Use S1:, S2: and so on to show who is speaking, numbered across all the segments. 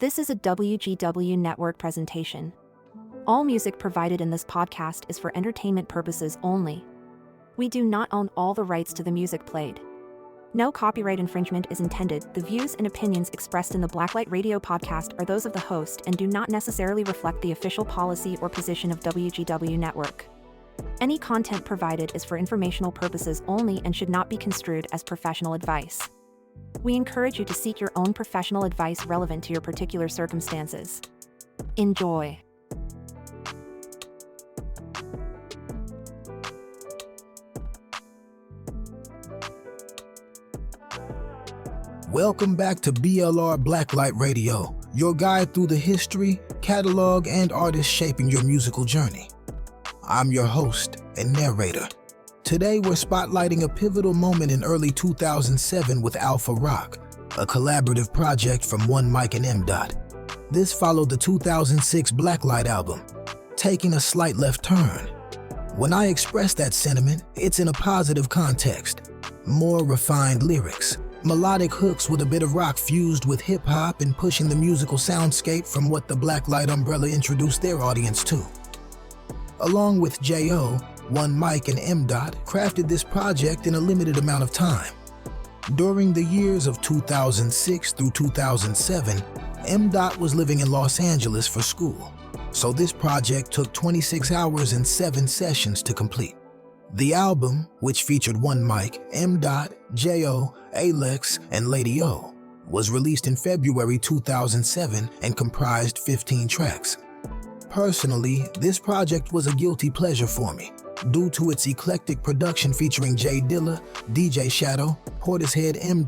S1: This is a WGW Network presentation. All music provided in this podcast is for entertainment purposes only. We do not own all the rights to the music played. No copyright infringement is intended. The views and opinions expressed in the Blacklite Radio podcast are those of the host and do not necessarily reflect the official policy or position of WGW Network. Any content provided is for informational purposes only and should not be construed as professional advice. We encourage you to seek your own professional advice relevant to your particular circumstances. Enjoy.
S2: Welcome back to BLR Blacklite Radio, your guide through the history, catalog, and artists shaping your musical journey. I'm your host and narrator. Today we're spotlighting a pivotal moment in early 2007 with Alpha Rock, a collaborative project from One Mic and M. This followed the 2006 Blacklite album, taking a slight left turn. When I express that sentiment, it's in a positive context. More refined lyrics, melodic hooks with a bit of rock fused with hip-hop and pushing the musical soundscape from what the Blacklite umbrella introduced their audience to. Along with J.O., One Mic and M. crafted this project in a limited amount of time. During the years of 2006 through 2007, M. was living in Los Angeles for school, so this project took 26 hours and 7 sessions to complete. The album, which featured One Mic, M. J.O., Alex, and Lady O, was released in February 2007 and comprised 15 tracks. Personally, this project was a guilty pleasure for me, due to its eclectic production featuring Jay Dilla, DJ Shadow, Portishead M.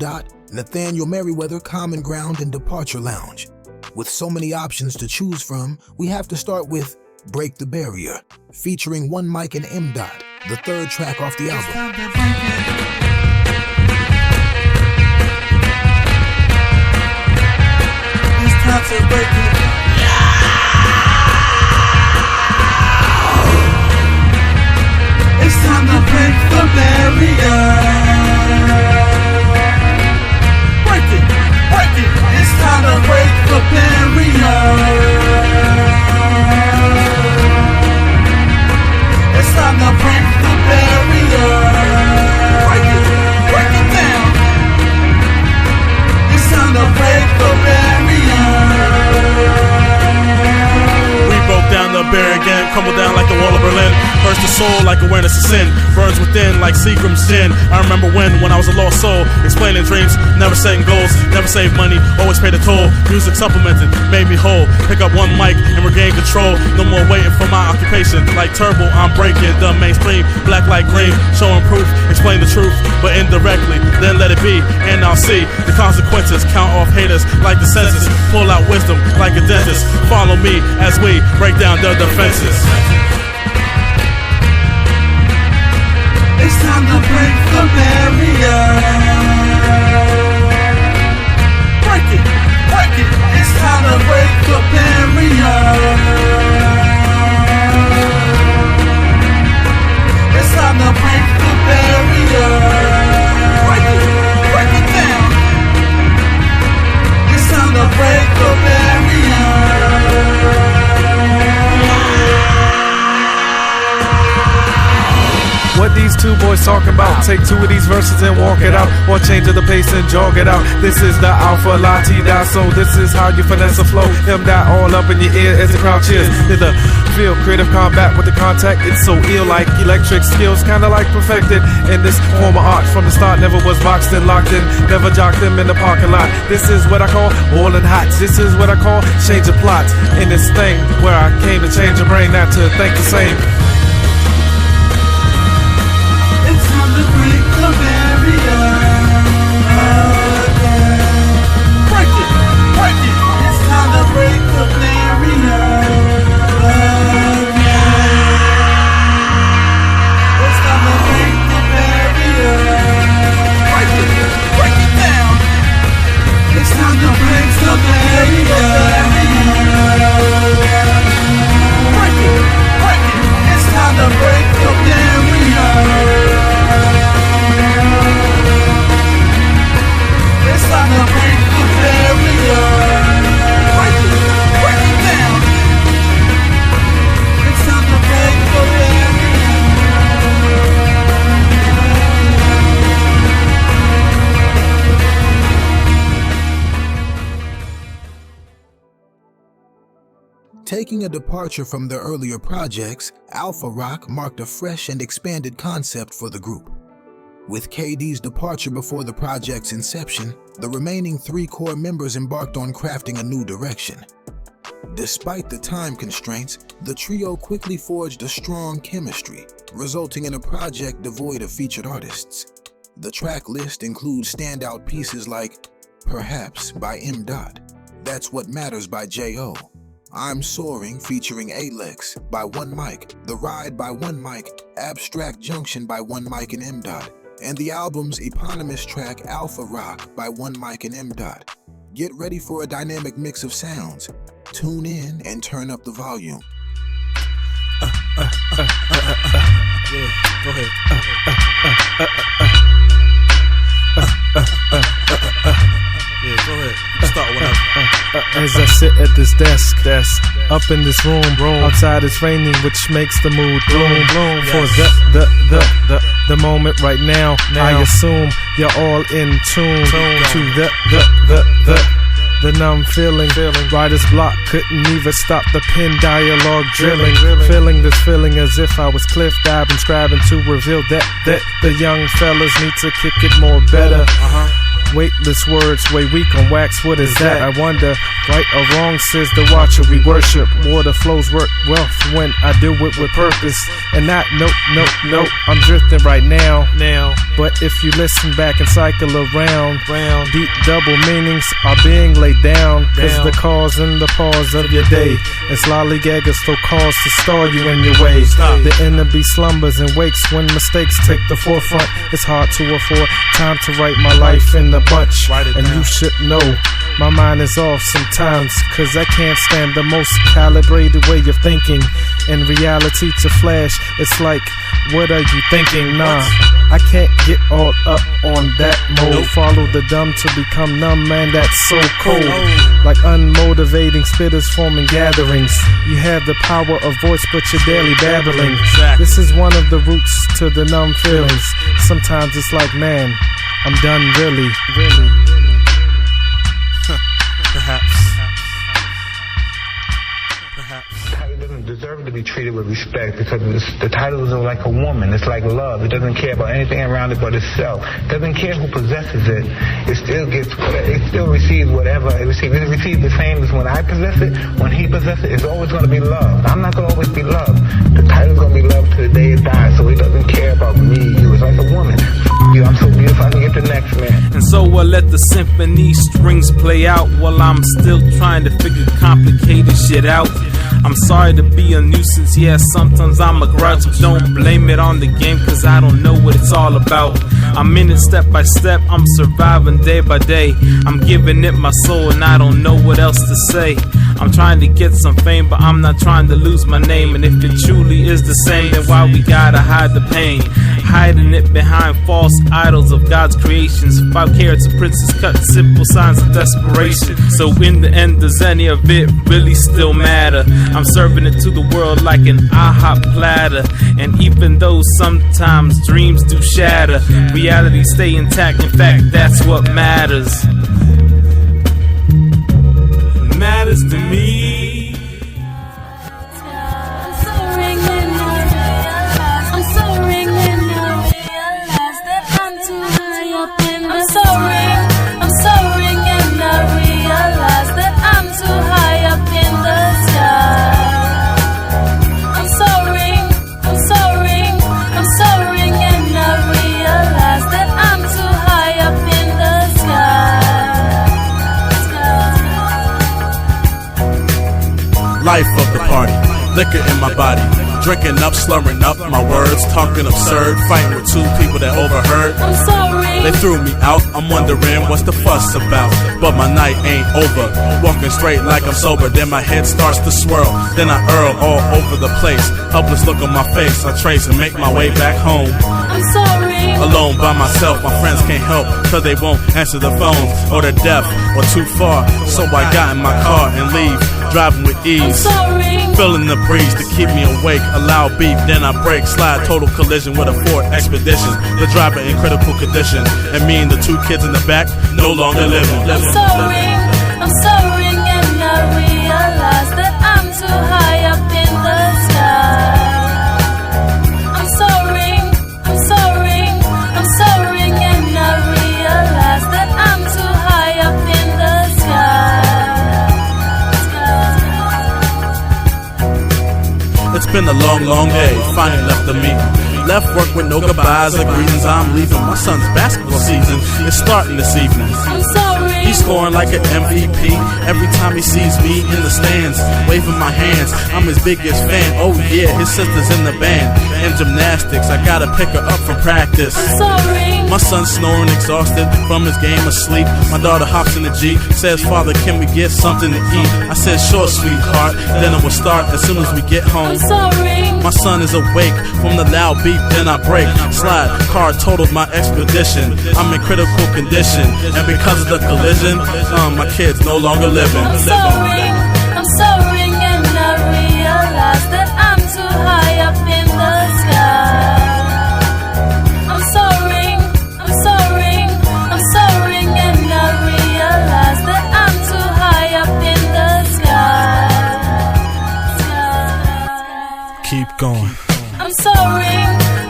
S2: Nathaniel Merriweather, Common Ground, and Departure Lounge. With so many options to choose from, we have to start with Break the Barrier, featuring One Mic and M. The third track off the album.
S3: It's time to break it. It's time to break the barrier. Break it, break it. It's time to break the barrier. It's time to break the barrier. Break it down. It's time to break the barrier.
S4: We broke down the barrier again, crumbled down like the wall of Berlin. Burst the soul like awareness of sin, burns within like Seagram's gin. I remember when I was a lost soul, explaining dreams, never setting goals, never saved money, always paid a toll. Music supplemented, made me whole. Pick up one mic and regain control. No more waiting for my occupation. Like Turbo, I'm breaking the mainstream. Black like green, showing proof, explain the truth, but indirectly. Then let it be, and I'll see the consequences. Count off haters like the census. Pull out wisdom like a dentist. Follow me as we break down the defenses.
S3: It's time to break the barrier. Break it, break it. It's time to break the barrier. It's time to break the barrier. Break it down. It's time to break the barrier.
S5: What these two boys talking about? Take two of these verses and walk it out, or change of the pace and jog it out. This is the Alpha Latte so this is how you finesse a flow. M. all up in your ear as the crowd cheers. There's the feel creative combat with the contact. It's so ill like electric skills, kinda like perfected in this form of art. From the start, never was boxed and locked in, never jocked them in the parking lot. This is what I call boiling hot. This is what I call change of plots in this thing where I came to change your brain, not to think the same.
S3: Break the barrier. Break it, break it. It's time to break the barrier. It's time to break the barrier. Break it down. It's time to break the barrier. Break it, break it. It's
S2: Taking a departure from their earlier projects, Alpha Rock marked a fresh and expanded concept for the group. With KD's departure before the project's inception, the remaining 3 core members embarked on crafting a new direction. Despite the time constraints, the trio quickly forged a strong chemistry, resulting in a project devoid of featured artists. The track list includes standout pieces like Perhaps by M. That's What Matters by J.O., I'm Soaring featuring Alex by One Mic, The Ride by One Mic, Abstract Junction by One Mic and M. And the album's eponymous track Alpha Rock by One Mic and M. Get ready for a dynamic mix of sounds. Tune in and turn up the volume.
S4: Yeah, go ahead. Yeah, go ahead. Start whenever.
S5: As I sit at this desk, up in this room, outside it's raining, which makes the mood bloom. For the moment right now, I assume you're all in tune to the numb feeling. Writer's block couldn't even stop the pen dialogue drilling. Feeling this feeling as if I was cliff diving, scribing to reveal that the young fellas need to kick it more better. Weightless words weigh weak on wax, what is that? I wonder, right or wrong, says the watcher we worship. Water flows work wealth when I do it with purpose. And not, nope, I'm drifting right now. But if you listen back and cycle around, deep double meanings are being laid down. Cause the cause and the pause of your day, it's lollygaggers throw cause to stall you in your way. The enemy slumbers and wakes when mistakes take the forefront. It's hard to afford time to write my life in the bunch, and you should know my mind is off sometimes, cause I can't stand the most calibrated way of thinking. In reality to flash, it's like, what are you thinking? Nah, I can't get all up on that mode. Follow the dumb to become numb, man, that's so cold. Like unmotivating spitters forming gatherings. You have the power of voice, but you're barely babbling. This is one of the roots to the numb feelings. Sometimes it's like, man, I'm done really.
S4: Perhaps.
S6: The title doesn't deserve to be treated with respect because the title is like a woman. It's like love. It doesn't care about anything around it but itself. It doesn't care who possesses it. It still receives whatever it receives. It receives the same as when I possess it. When he possesses it, it's always going to be loved. I'm not going to always be loved. The title's going to be loved to the day it dies. So it doesn't care about me, you. It's like a woman. You, I'm so beautiful. I can get the next man.
S7: And so I let the symphony strings play out while I'm still trying to figure complicated shit out. I'm sorry to be a nuisance, yeah, sometimes I'm a grouch. Don't blame it on the game, cause I don't know what it's all about. I'm in it step by step, I'm surviving day by day. I'm giving it my soul and I don't know what else to say. I'm trying to get some fame, but I'm not trying to lose my name. And if it truly is the same, then why we gotta hide the pain? Hiding it behind false idols of God's creations. 5 carats of princes cut, simple signs of desperation. So in the end, does any of it really still matter? I'm serving it to the world like an IHOP platter. And even though sometimes dreams do shatter, reality stay intact, in fact, that's what matters. Matters to me.
S4: Life of the party, liquor in my body, drinking up, slurring up my words, talking absurd, fighting with 2 people that overheard.
S8: I'm sorry.
S4: They threw me out, I'm wondering what's the fuss about. But my night ain't over, walking straight like I'm sober. Then my head starts to swirl, then I earl all over the place. Helpless look on my face, I trace and make my way back home.
S8: I'm sorry.
S4: Alone by myself, my friends can't help, cause they won't answer the phones, or they're deaf, or too far. So I got in my car and leave, driving with ease. Feeling the breeze to keep me awake, a loud beep, then I break, slide, total collision with a Ford Expedition. The driver in critical condition, and me and the 2 kids in the back, no longer living.
S8: I'm sorry, and I realize that I'm too
S4: been a long, long day. Finally left the meeting. Left work with no goodbyes or greetings. I'm leaving. My son's basketball season is starting this evening.
S8: I'm sorry.
S4: He's scoring like an MVP every time he sees me in the stands, waving my hands. I'm his biggest fan. Oh yeah, his sister's in the band. In gymnastics, I gotta pick her up from practice.
S8: I'm sorry.
S4: My son's snoring, exhausted from his game of sleep. My daughter hops in the Jeep, says, "Father, can we get something to eat?" I said, "Sure, sweetheart." Then it will start as soon as we get home.
S8: I'm sorry.
S4: My son is awake from the loud beep, then I break. Slide, car totaled my expedition. I'm in critical condition, and because of the collision, my kid's no longer living.
S8: I'm sorry. I'm sorry, and I realize that I'm too high up in the sky. I'm sorry. I'm sorry. I'm sorry, and I realize that I'm too high up in the sky.
S4: Keep going.
S8: I'm sorry.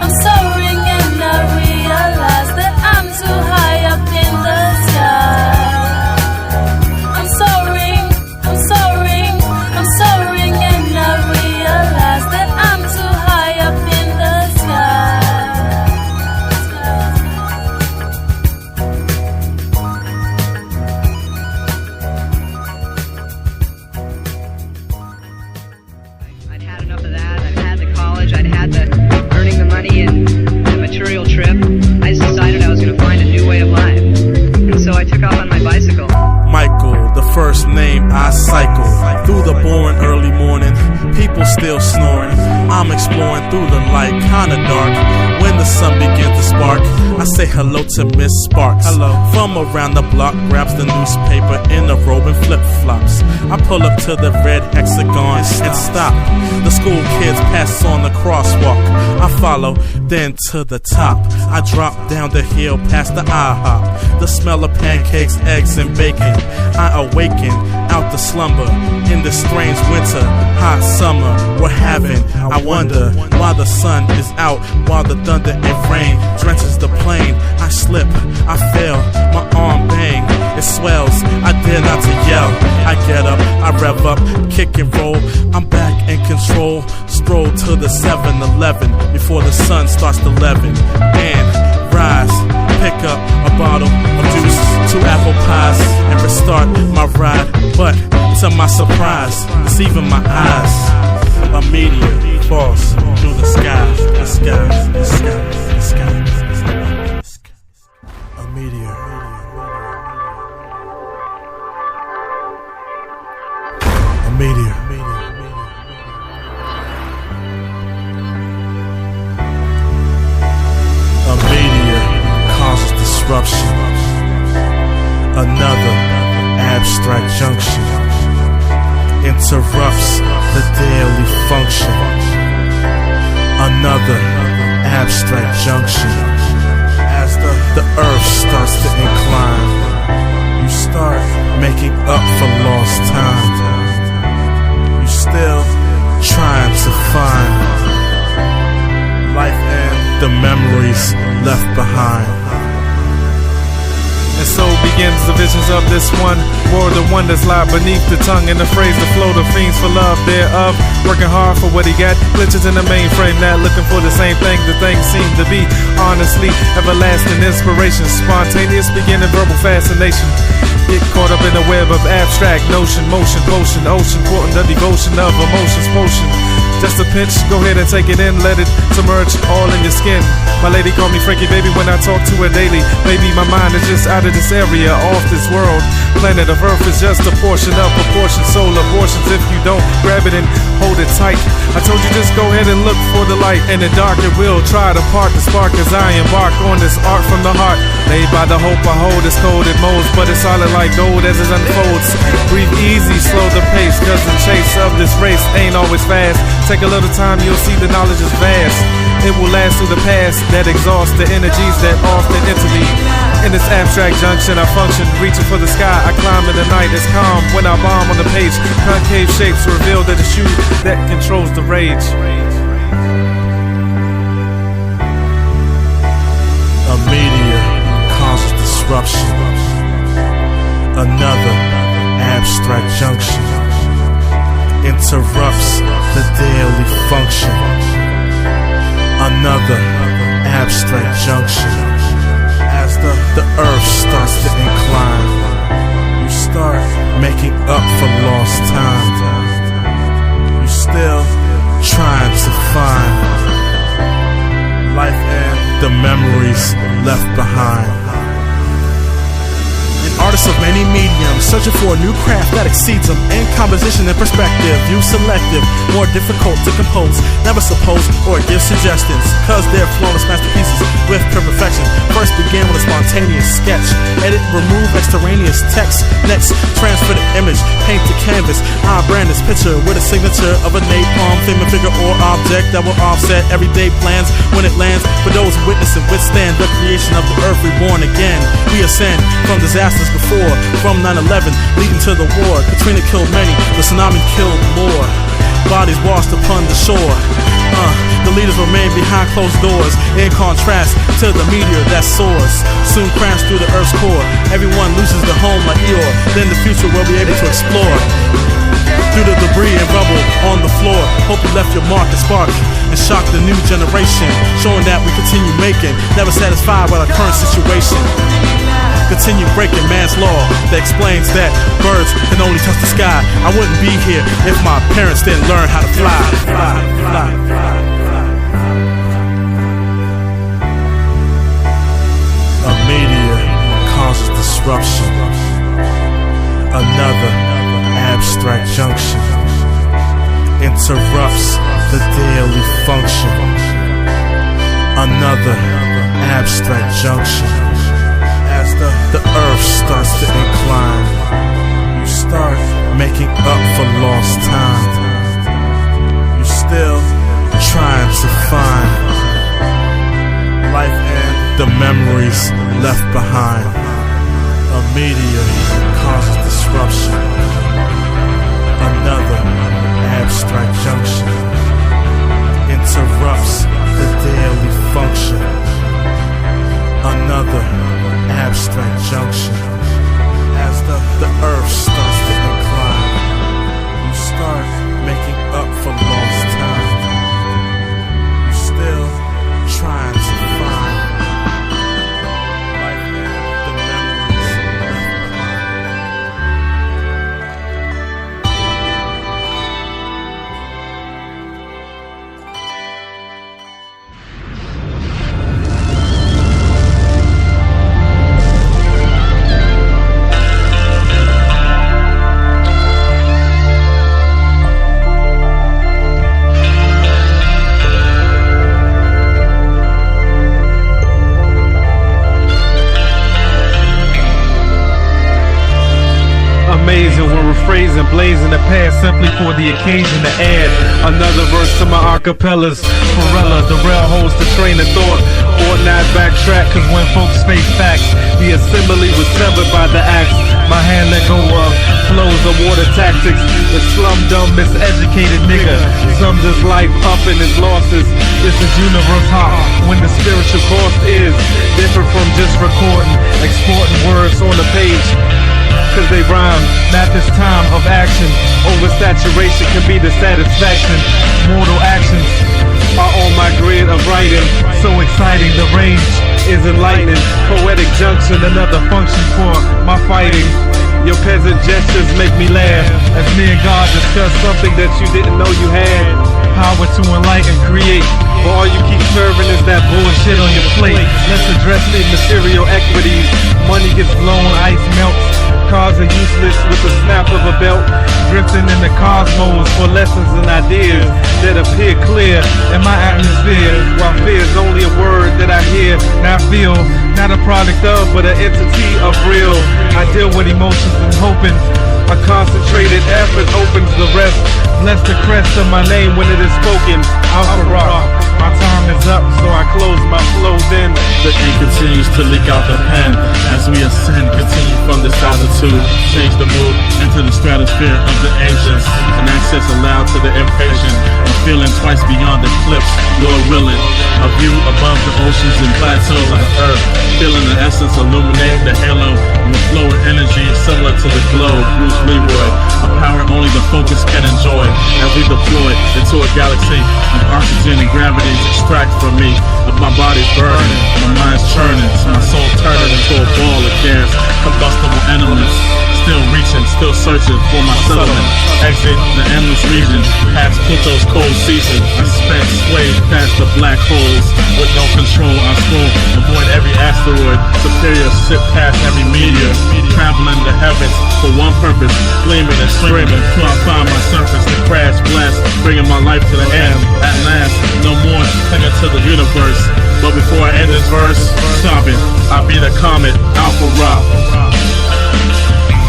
S8: I'm sorry, and I realize that I'm too high up in the sky. I'm sorry. I'm sorry. I'm sorry, and I realize that I'm too high up in the sky.
S9: I'd had enough of that. I'd had the college. I'd had the earning the money and the material trip. I just decided I was going to find a new way of life. And so I took off on my bicycle.
S4: Michael, the first name I cycle through the boring early morning. People still snoring. I'm exploring through the light, kinda dark. When the sun begins to spark, I say hello to Miss Sparks. Hello. From around the block, grabs the newspaper in a robe and flip-flops. I pull up to the red hexagon and stop. The school kids pass on the crosswalk. I follow, then to the top. I drop down the hill past the IHOP. The smell of pancakes, eggs, and bacon. I awaken out the slumber in this strange winter, hot summer we're having. I wonder why the sun is out, while the thunder and rain drenches the plain. I slip, I fail, my arm bang, it swells, I dare not to yell. I get up, I rev up, kick and roll, I'm back in control. Stroll to the 7-Eleven before the sun starts to leaven. And rise, pick up a bottle of juice, 2 apple pies, and restart my ride. But to my surprise, deceiving my eyes, a meteor falls through the sky, the sky, the sky, the sky, the sky. A meteor. A meteor. A meteor causes disruption. Another abstract junction interrupts the daily function. Another abstract junction. As the earth starts to incline, you start making up for lost time. You still trying to find life and the memories left behind.
S5: And so begins the visions of this one word, the one that's lie beneath the tongue, and the phrase to flow the fiends for love thereof. Working hard for what he got, glitches in the mainframe, not looking for the same thing. The things seem to be honestly everlasting inspiration, spontaneous beginning, verbal fascination. Get caught up in the web of abstract notion, motion, potion, ocean, quoting the devotion of emotions, potion. Just a pinch, go ahead and take it in, let it submerge all in your skin. My lady call me Frankie baby when I talk to her daily. Baby, my mind is just out of this area, off this world. Planet of Earth is just a portion of proportion, soul abortions if you don't grab it and hold it tight. I told you just go ahead and look for the light. In the dark it will try to part the spark as I embark on this art from the heart. Made by the hope I hold, it's cold, it molds, but it's solid like gold as it unfolds. Breathe easy, slow the pace, cause the chase of this race ain't always fast. Take a little time, you'll see the knowledge is vast. It will last through the past that exhausts the energies that often enter me. In this abstract junction I function, reaching for the sky, I climb in the night, it's calm when I bomb on the page. Concave shapes reveal that the shoe that controls the rage.
S4: A meteor causes disruption. Another abstract junction interrupts the daily function. Another abstract junction. As the earth starts to incline, you start making up for lost time. You still trying to find life and the memories left behind. Artists of many mediums, searching for a new craft that exceeds them in composition and perspective. Use selective, more difficult to compose. Never suppose or give suggestions, cause they're flawless masterpieces with pure perfection. First begin with a spontaneous sketch. Edit, remove extraneous text. Next, transfer the image, paint the canvas. I brand this picture with a signature of a napalm theme, figure or object that will offset everyday plans when it lands. For those who witness and withstand the creation of the earth reborn again, we ascend from disasters before, from 9/11 leading to the war. Katrina killed many, the tsunami killed more. Bodies washed upon the shore. The leaders remain behind closed doors, in contrast to the meteor that soars, soon crashed through the earth's core. Everyone loses their home like Eeyore, then the future will be able to explore through the debris and rubble on the floor. Hope you left your mark and spark and shock the new generation, showing that we continue making, never satisfied with our current situation. Continue breaking man's law that explains that birds can only touch the sky. I wouldn't be here if my parents didn't learn how to fly. A meteor causes disruption. Another abstract junction interrupts the daily function. Another abstract junction. As the earth starts to incline, you start making up for lost time. You still trying to find life and the memories left behind. A meteor causes disruption. Another abstract junction interrupts the daily function. Another abstract junction. As the earth starts to incline, you start making up for lost time. You still trying to find life and the memories left behind.
S5: Amazing when we're phrasing, blazing the past simply for the occasion to add another verse to my acapellas. Forella, the rail holds the train of thought. Ought not backtrack, cause when folks face facts, the assembly was severed by the axe. My hand let go of flows of water tactics. The slum dumb miseducated nigga sums his life up in his losses. This is universe hop when the spiritual cost is different from just recording, exporting words on the page. Cause they rhyme, not this time of action. Oversaturation can be the satisfaction. Mortal actions are on my grid of writing. So exciting, the range is enlightening. Poetic junction, another function for my fighting. Your peasant gestures make me laugh as me and God discuss something that you didn't know you had. Power to enlighten, create. But all you keep serving is that bullshit on your plate. Let's address the material equities. Money gets blown, ice melts. Cars are useless with the snap of a belt. Drifting in the cosmos for lessons and ideas that appear clear in my atmosphere. While fear is only a word that I hear, not feel. Not a product of, but an entity of real. I deal with emotions and hoping a concentrated effort opens the rest. Bless the crest of my name when it is spoken. Alpha Rock. My time is up, so I close my flow then.
S4: The ink continues to leak out the pen as we ascend, continue from this altitude. Change the mood into the stratosphere of the ancients, and access allowed to the impatient. A feeling twice beyond the cliffs, Lord willing. A view above the oceans and plateaus of the earth. Feeling the essence illuminate the halo with flowing energy similar to the glow. Bruce Leroy, a power only the focus can enjoy. And deployed into a galaxy of oxygen and gravity is extracted from me. Of my body's burning, my mind's churning, so my soul turning into a ball of gas, combustible elements. Still reaching, still searching for my settlement. Exit the endless region, past Pluto's cold season. I spent sway past the black holes. With no control, I scroll, avoid every asteroid. Superior, sit past every meteor. Traveling the heavens for one purpose, gleaming and screaming till I find my surface. The crash blast, bringing my life to the end. At last, no more clinging to the universe. But before I end this verse, stop it. I'll be the comet, Alpha Rock.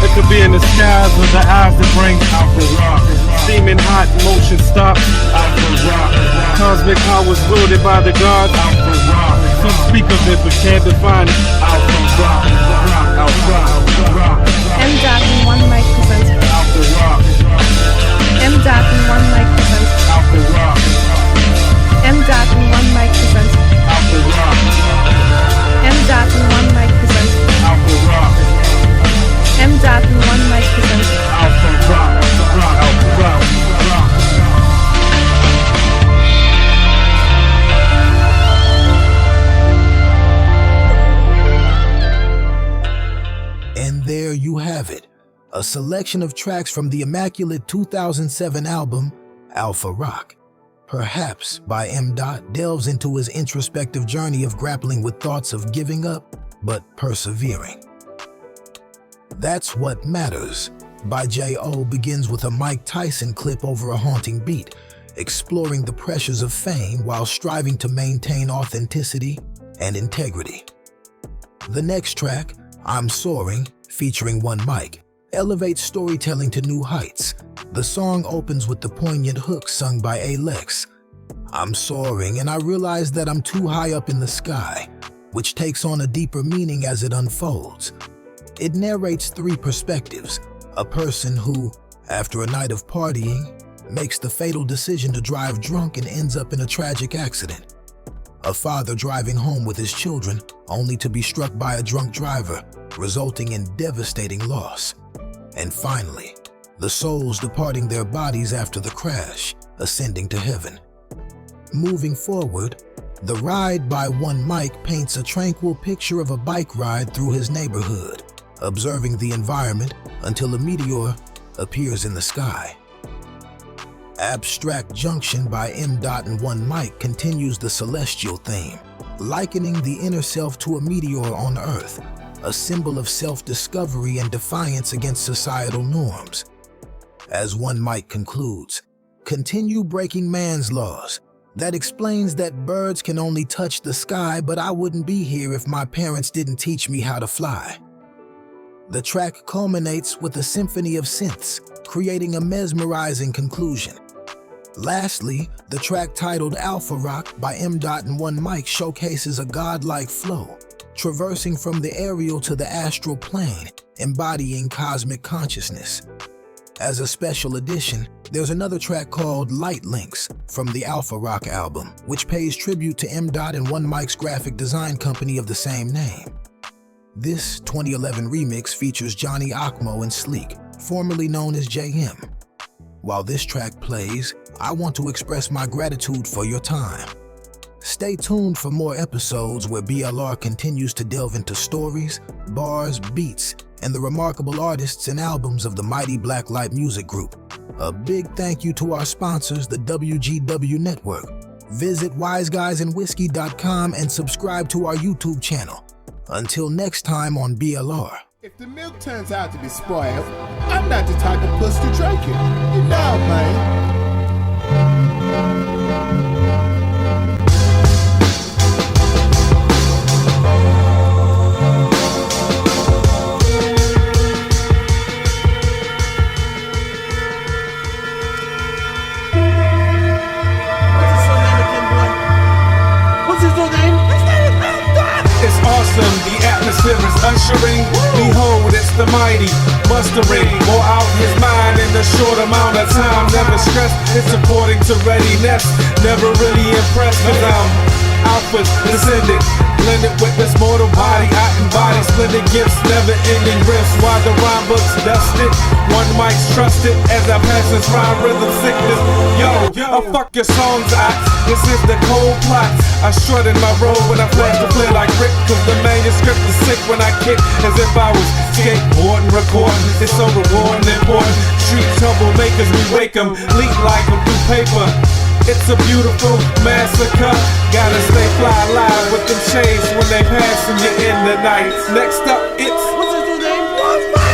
S5: It could be in the skies or the eyes that bring Alpha Rock. Steaming hot, motion stops, Alpha Rock. Cosmic powers wielded by the gods, Alpha Rock. Some speak of it but can't define it, Alpha Rock. Alpha Rock.
S10: M. Dot and One Mic presents
S5: Alpha Rock.
S10: M. Dot and One Mic presents
S5: Alpha Rock.
S10: M. Dot and One Mic presents
S5: Alpha Rock.
S10: M. Dot and One Mic presents
S5: Alpha Rock.
S10: M. Dot and One Mic presents
S5: Alpha Rock. Alpha Rock.
S2: And there you have it, a selection of tracks from the immaculate 2007 album, Alpha Rock. Perhaps by M. Dot delves into his introspective journey of grappling with thoughts of giving up, but persevering. That's What Matters by J.O. begins with a Mike Tyson clip over a haunting beat, exploring the pressures of fame while striving to maintain authenticity and integrity. The next track, I'm Soaring, featuring One Mic, elevates storytelling to new heights. The song opens with the poignant hook sung by Alex. I'm soaring and I realize that I'm too high up in the sky, which takes on a deeper meaning as it unfolds. It narrates three perspectives: a person who, after a night of partying, makes the fatal decision to drive drunk and ends up in a tragic accident. A father driving home with his children only to be struck by a drunk driver, resulting in devastating loss. And finally, the souls departing their bodies after the crash, ascending to heaven. Moving forward, The Ride by One Mic paints a tranquil picture of a bike ride through his neighborhood, observing the environment until a meteor appears in the sky. Abstract Junction by M. Dot and One Mic continues the celestial theme, likening the inner self to a meteor on Earth, a symbol of self-discovery and defiance against societal norms. As One Mic concludes, continue breaking man's laws. That explains that birds can only touch the sky, but I wouldn't be here if my parents didn't teach me how to fly. The track culminates with a symphony of synths, creating a mesmerizing conclusion. Lastly, the track titled Alpha Rock by M. Dot and One Mic showcases a godlike flow, traversing from the aerial to the astral plane, embodying cosmic consciousness. As a special edition, there's another track called Light Links from the Alpha Rock album, which pays tribute to M. Dot and One Mic's graphic design company of the same name. This 2011 remix features Johnny Akmo and Sleek, formerly known as JM. While this track plays, I want to express my gratitude for your time. Stay tuned for more episodes where BLR continues to delve into stories, bars, beats, and the remarkable artists and albums of the mighty Blacklite Music Group. A big thank you to our sponsors, the WGW Network. Visit wiseguysandwhiskey.com and subscribe to our YouTube channel. Until next time on BLR.
S11: If the milk turns out to be spoiled, I'm not the type of puss to drink it. You know, man.
S5: The atmosphere is ushering. Behold, it's the mighty mustering. More out his mind in a short amount of time. Never stressed, it's according to readiness. Never really impressed, cause I'm alphas descended. Blended with this mortal body, I embody splendid gifts, never ending riffs. While the rhyme books dusted, one mic's trusted as I pass this rhyme rhythm sickness. Yo, I fuck your songs out. This is the cold plot. I strut in my role when I flash to play like Rick, cause the manuscript is sick when I kick, as if I was skateboarding, recording. It's so rewarding, important. Street troublemakers, we wake them, leak like them through paper. It's a beautiful massacre. Gotta stay fly alive with them shades when they passing you in the night. Next up, it's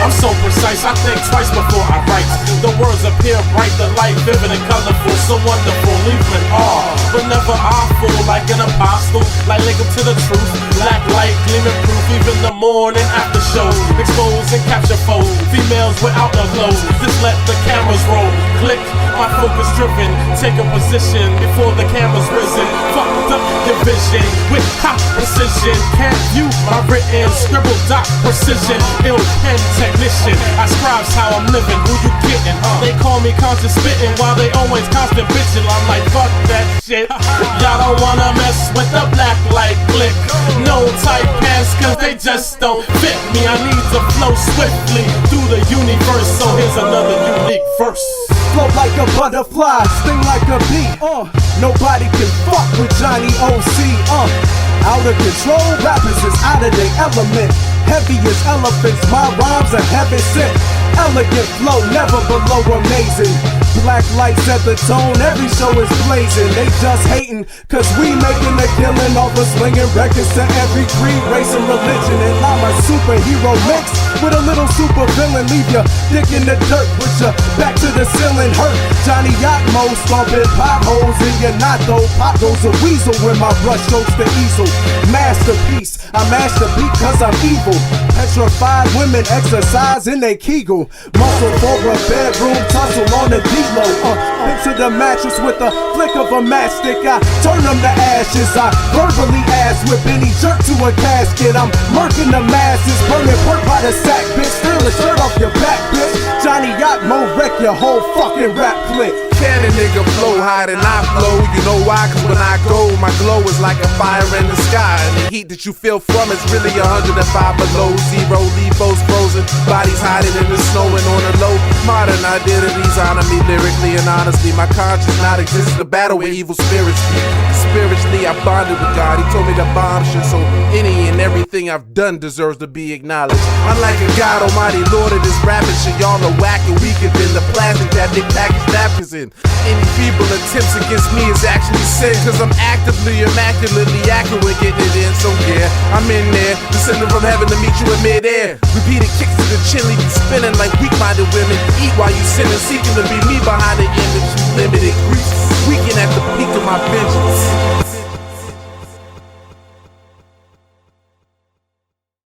S4: I'm so precise, I think twice before I write. The words appear bright, the light vivid and colorful, so wonderful, leaving awe. But never awful, like an apostle, like link up to the truth. Black light, gleaming proof, even the morning after shows. Expose and capture foes, females without no clothes. Just let the cameras roll, click, my focus driven. Take a position before the camera's risen. Fucked up your vision with hot precision. Can't view my written, scribble dot precision. Ill pen technician, I scribes how I'm living, who you getting? They call me constant spitting while they always constant bitching. I'm like, fuck that shit. Y'all don't wanna mess with the black light click. No tight pants cause they just don't fit me. I need to flow swiftly through the universe, so here's another unique verse.
S12: Float like a butterfly, sting like a bee. Nobody can fuck with Johnny O.C. Out of control, rappers is out of their element. Heavy as elephants, my rhymes are heaven sent. Elegant flow, never below amazing. Black lights at the tone, every show is blazing. They just hating, cause we making a killing off of slinging records to every creed, race, and religion. And I'm a superhero mix with a little super villain. Leave ya dick in the dirt, put ya back to the ceiling hurt. Johnny Yachtmo stomping potholes in your knot though. Pop goes a weasel when my brush strokes the easel. Masterpiece, I master beat cause I'm evil. Petrified women exercise in they Kegel. Muscle for a bedroom tussle on the D-Lo. Into the mattress with a flick of a matchstick. I turn them to ashes. I verbally ass whip any jerk to a casket. I'm murking the masses, burning perk by the sack, bitch. Steal the shirt off your back, bitch. Johnny Yachtmo wreck your whole fucking rap clip.
S5: Can a nigga flow higher than I flow? You know why? Cause when I go, my glow is like a fire in the sky. And the heat that you feel from it's really 105 below zero. Leave those frozen bodies hiding in the snow and on the low. Modern identities honor me lyrically and honestly. My conscience not exist in a battle where evil spirits be. Spiritually, I bonded with God. He told me to bomb shit, so any and everything I've done deserves to be acknowledged. Unlike a God Almighty Lord of this rapping shit, y'all are whack and weaker than the plastic that they package napkins in. Any feeble attempts against me is actually sin, cause I'm actively, immaculately accurate getting it in. So yeah, I'm in there, descending from heaven to meet you in midair. Repeated kicks to the chin, leave you spinning like weak-minded women. Eat while you sinning, seeking to be me behind the image. You limited grief, weaken at the peak of my vengeance.